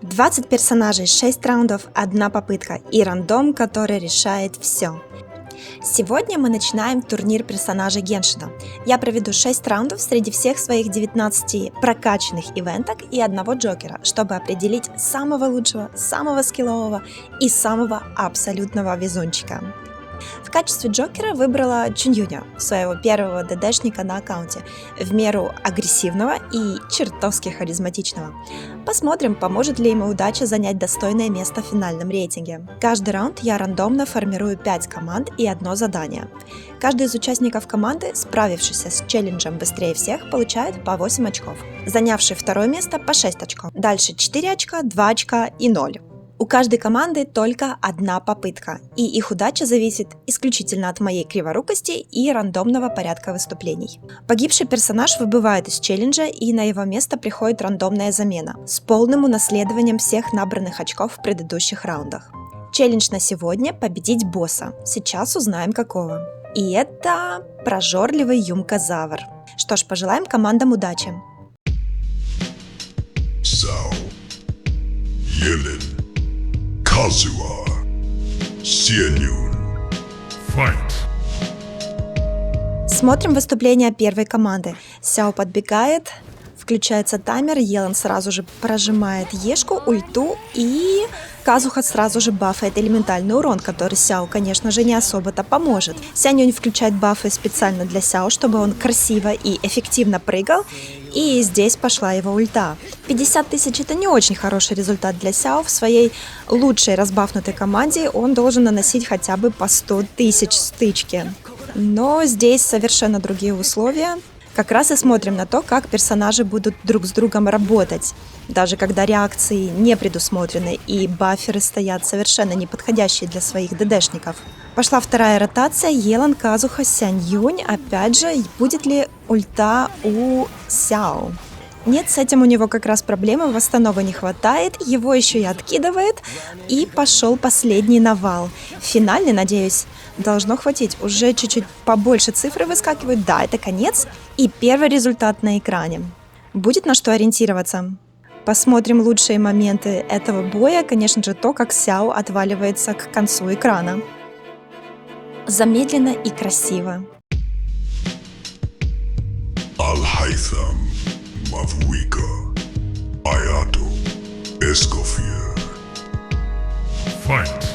20 персонажей, 6 раундов, одна попытка и рандом, который решает все. Сегодня мы начинаем турнир персонажей Геншина. Я проведу 6 раундов среди всех своих 19 прокачанных ивенток и одного джокера, чтобы определить самого лучшего, самого скиллового и самого абсолютного везунчика. В качестве джокера выбрала Чуньюня, своего первого ДДшника на аккаунте, в меру агрессивного и чертовски харизматичного. Посмотрим, поможет ли ему удача занять достойное место в финальном рейтинге. Каждый раунд я рандомно формирую 5 команд и одно задание. Каждый из участников команды, справившийся с челленджем быстрее всех, получает по 8 очков. Занявший второе место по 6 очков. Дальше 4 очка, 2 очка и 0. У каждой команды только одна попытка, и их удача зависит исключительно от моей криворукости и рандомного порядка выступлений. Погибший персонаж выбывает из челленджа, и на его место приходит рандомная замена с полным унаследованием всех набранных очков в предыдущих раундах. Челлендж на сегодня – победить босса. Сейчас узнаем какого. И это прожорливый Юмкозавр. Что ж, пожелаем командам удачи. Казуа, Сенюн. Fight. Смотрим выступление первой команды. Сяо подбегает, включается таймер, Елен сразу же прожимает Ешку, ульту, и Казуха сразу же бафает элементальный урон, который Сяо, конечно же, не особо-то поможет. Сянюнь включает бафы специально для Сяо, чтобы он красиво и эффективно прыгал, и здесь пошла его ульта. 50 тысяч — это не очень хороший результат для Сяо. В своей лучшей разбафнутой команде он должен наносить хотя бы по 100 тысяч стычки. Но здесь совершенно другие условия. Как раз и смотрим на то, как персонажи будут друг с другом работать. Даже когда реакции не предусмотрены и баферы стоят совершенно неподходящие для своих ДДшников. Пошла вторая ротация. Елен, Казуха, Сянь-Юнь. Опять же, будет ли ульта у Сяо? Нет, с этим у него как раз проблемы, восстановы не хватает, его еще и откидывает, и пошел последний навал. Финальный, надеюсь, должно хватить. Уже чуть-чуть побольше цифры выскакивают. Да, это конец. И первый результат на экране. Будет на что ориентироваться. Посмотрим лучшие моменты этого боя. Конечно же, то, как Сяо отваливается к концу экрана. Замедленно и красиво. Аль-Хайthам, Мавуика, Аято, Эскофьер. Fight.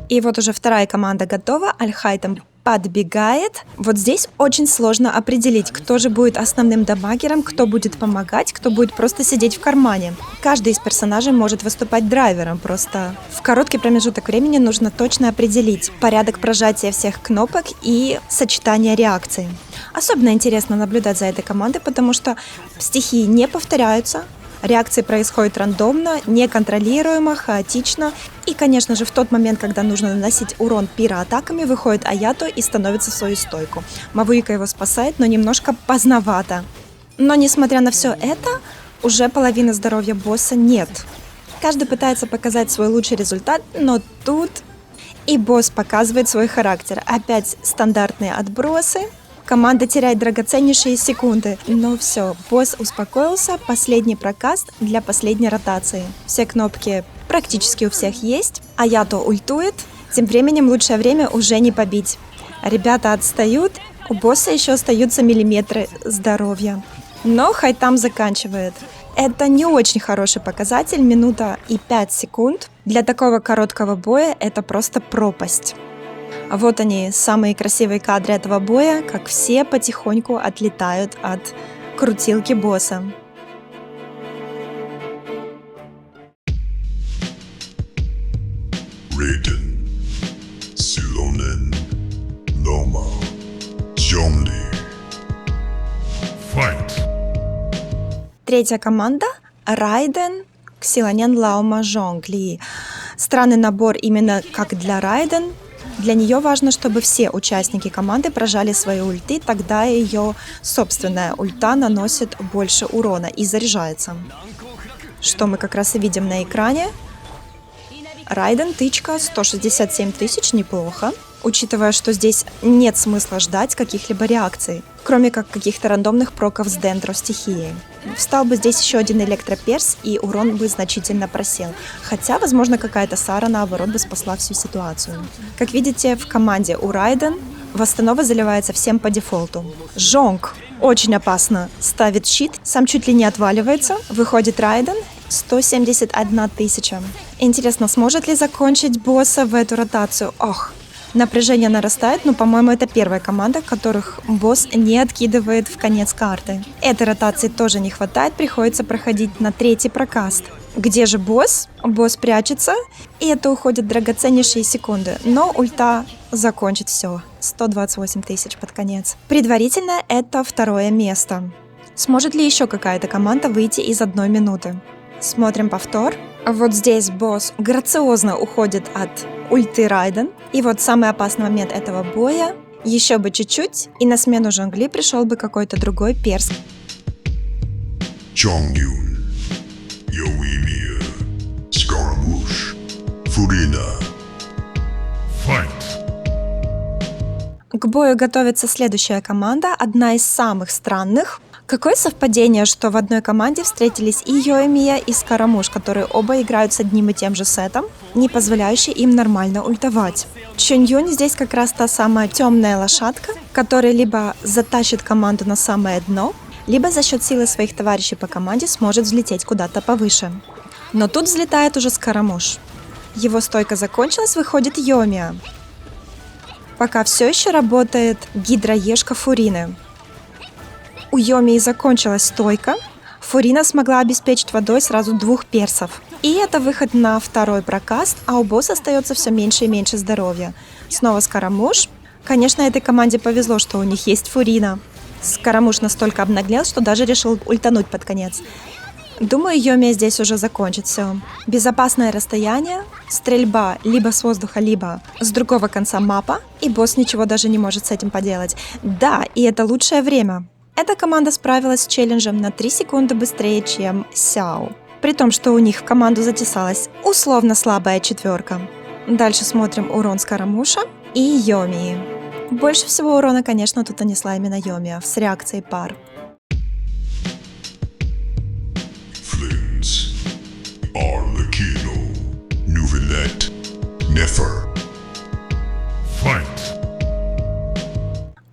И вот уже вторая команда готова. Аль-Хайтам подбегает. Вот здесь очень сложно определить, кто же будет основным дамагером, кто будет помогать, кто будет просто сидеть в кармане. Каждый из персонажей может выступать драйвером, просто в короткий промежуток времени нужно точно определить порядок прожатия всех кнопок и сочетание реакций. Особенно интересно наблюдать за этой командой, потому что стихии не повторяются. Реакции происходят рандомно, неконтролируемо, хаотично. И, конечно же, в тот момент, когда нужно наносить урон пироатаками, выходит Аято и становится в свою стойку. Мавуика его спасает, но немножко поздновато. Но, несмотря на все это, уже половины здоровья босса нет. Каждый пытается показать свой лучший результат, но тут и босс показывает свой характер. Опять стандартные отбросы. Команда теряет драгоценнейшие секунды, но все, босс успокоился, последний прокаст для последней ротации. Все кнопки практически у всех есть, Аято ультует, тем временем лучшее время уже не побить. Ребята отстают, у босса еще остаются миллиметры здоровья. Но Хайтам заканчивает. Это не очень хороший показатель, минута и 5 секунд. Для такого короткого боя это просто пропасть. А вот они, самые красивые кадры этого боя, как все потихоньку отлетают от крутилки босса. Рейден, Силонен, Лома, Джонли. Fight. Третья команда – Райден, Ксилонен, Лаума, Жонгли. Странный набор именно как для Райден. Для нее важно, чтобы все участники команды прожали свои ульты, тогда ее собственная ульта наносит больше урона и заряжается. Что мы как раз и видим на экране. Райден, тычка, 167 тысяч, неплохо. Учитывая, что здесь нет смысла ждать каких-либо реакций. кроме как каких-то рандомных проков с дендро стихией. Встал бы здесь еще один электроперс, и урон бы значительно просел. Хотя, возможно, какая-то Сара, наоборот, бы спасла всю ситуацию. Как видите, в команде у Райден восстанова заливается всем по дефолту. Жонг. Очень опасно. Ставит щит, сам чуть ли не отваливается. Выходит Райден. 171 тысяча. Интересно, сможет ли закончить босса в эту ротацию? Ох, напряжение нарастает, но, по-моему, это первая команда, которых босс не откидывает в конец карты. Этой ротации тоже не хватает, приходится проходить на третий прокаст. Где же босс? Босс прячется, и это уходят драгоценнейшие секунды. Но ульта закончит все. 128 тысяч под конец. Предварительно это второе место. Сможет ли еще какая-то команда выйти из 1 минуты? Смотрим повтор. Вот здесь босс грациозно уходит от ульты Райден. И вот самый опасный момент этого боя. Еще бы чуть-чуть, и на смену Жонгли пришел бы какой-то другой перс. Chongyun, Yoimiya, Scaramouche, Furina. Fight. К бою готовится следующая команда, одна из самых странных. Какое совпадение, что в одной команде встретились и Йоэмия, и Скарамуш, которые оба играют с одним и тем же сетом, не позволяющий им нормально ультовать. Чуньюнь здесь как раз та самая темная лошадка, которая либо затащит команду на самое дно, либо за счет силы своих товарищей по команде сможет взлететь куда-то повыше. Но тут взлетает уже Скарамуш. Его стойка закончилась, выходит Йоэмия. Пока все еще работает гидроежка Фурины. У Йоэмии закончилась стойка. Фурина смогла обеспечить водой сразу 2 персов. И это выход на второй прокаст, а у босса остается все меньше и меньше здоровья. Снова Скарамуш. Конечно, этой команде повезло, что у них есть Фурина. Скарамуш настолько обнаглел, что даже решил ультануть под конец. Думаю, Йоэмия здесь уже закончит все. Безопасное расстояние, стрельба либо с воздуха, либо с другого конца мапа, и босс ничего даже не может с этим поделать. Да, и это лучшее время. Эта команда справилась с челленджем на 3 секунды быстрее, чем Сяо. При том, что у них в команду затесалась условно слабая 4. Дальше смотрим урон Скарамуша и Йоэмии. Больше всего урона, конечно, тут нанесла именно Йоэмия с реакцией пар. Flins, Arlecchino, Nuvilet, Nefer. Fight.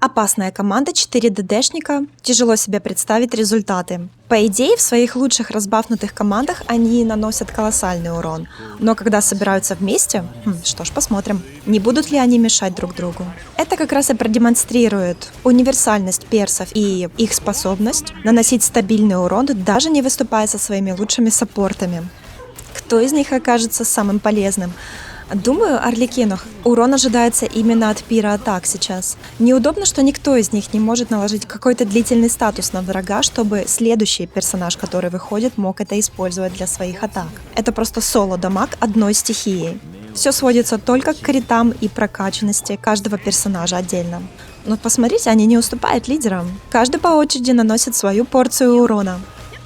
Опасная команда, 4 ДДшника. Тяжело себе представить результаты. По идее, в своих лучших разбафнутых командах они наносят колоссальный урон. Но когда собираются вместе, что ж, посмотрим, не будут ли они мешать друг другу. Это как раз и продемонстрирует универсальность персов и их способность наносить стабильный урон, даже не выступая со своими лучшими саппортами. Кто из них окажется самым полезным? Думаю, Арлекино. Урон ожидается именно от пироатак сейчас. Неудобно, что никто из них не может наложить какой-то длительный статус на врага, чтобы следующий персонаж, который выходит, мог это использовать для своих атак. Это просто соло-дамаг одной стихией. Все сводится только к критам и прокачанности каждого персонажа отдельно. Но посмотрите, они не уступают лидерам. Каждый по очереди наносит свою порцию урона.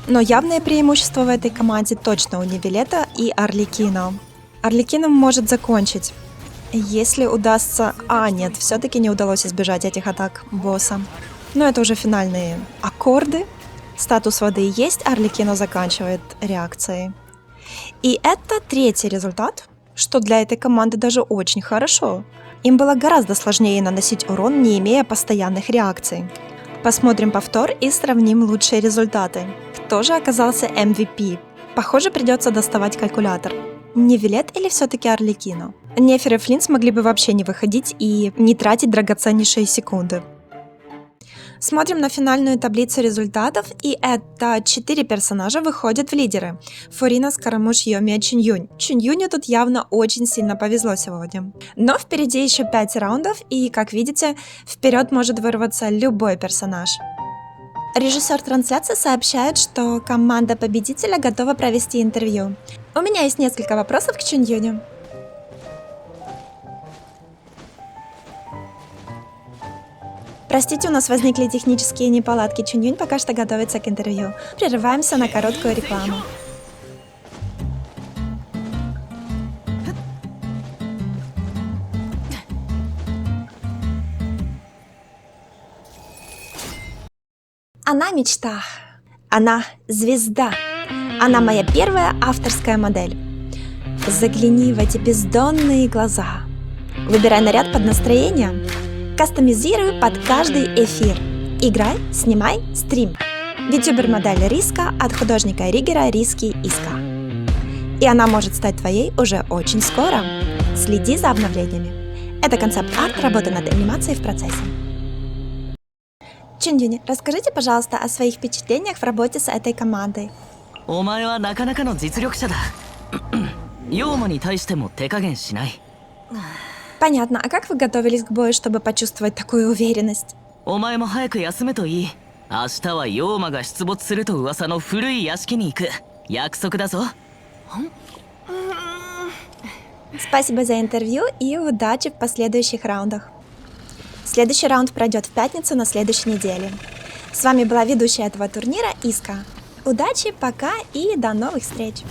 Но явное преимущество в этой команде точно у Нивелета и Арлекино. Арлекино может закончить, если удастся... нет, все-таки не удалось избежать этих атак босса. Но это уже финальные аккорды. Статус воды есть, Арлекино заканчивает реакцией. И это 3-й результат, что для этой команды даже очень хорошо. Им было гораздо сложнее наносить урон, не имея постоянных реакций. Посмотрим повтор и сравним лучшие результаты. Кто же оказался MVP? Похоже, придется доставать калькулятор. Нивелет или все-таки Арлекино? Нефер и Флинн могли бы вообще не выходить и не тратить драгоценнейшие секунды. Смотрим на финальную таблицу результатов, и это 4 персонажа выходят в лидеры. Фурина, Скарамуш, Йоэмия, Чуньюнь. Чуньюню тут явно очень сильно повезло сегодня. Но впереди еще 5 раундов, и, как видите, вперед может вырваться любой персонаж. Режиссер трансляции сообщает, что команда победителя готова провести интервью. У меня есть несколько вопросов к Чуньюню. Простите, у нас возникли технические неполадки. Чуньюнь пока что готовится к интервью. Прерываемся на короткую рекламу. Она мечта. Она звезда. Она моя первая авторская модель. Загляни в эти бездонные глаза. Выбирай наряд под настроение. Кастомизируй под каждый эфир. Играй, снимай, стрим. Ютубер-модель Риска от художника Ригера Риски Иска. И она может стать твоей уже очень скоро. Следи за обновлениями. Это концепт-арт, работа над анимацией в процессе. Чундюни, расскажите, пожалуйста, о своих впечатлениях в работе с этой командой. お前はなかなかの実力者だヨウマに対しても手加減しない Понятно, а как вы готовились к бою, чтобы почувствовать такую уверенность? お前も早く休むといい明日はヨウマが出没すると噂の古い屋敷に行く約束だぞ Спасибо за интервью и удачи в последующих раундах. Следующий раунд пройдет в пятницу на следующей неделе. С вами была ведущая этого турнира Иска. Удачи, пока и до новых встреч!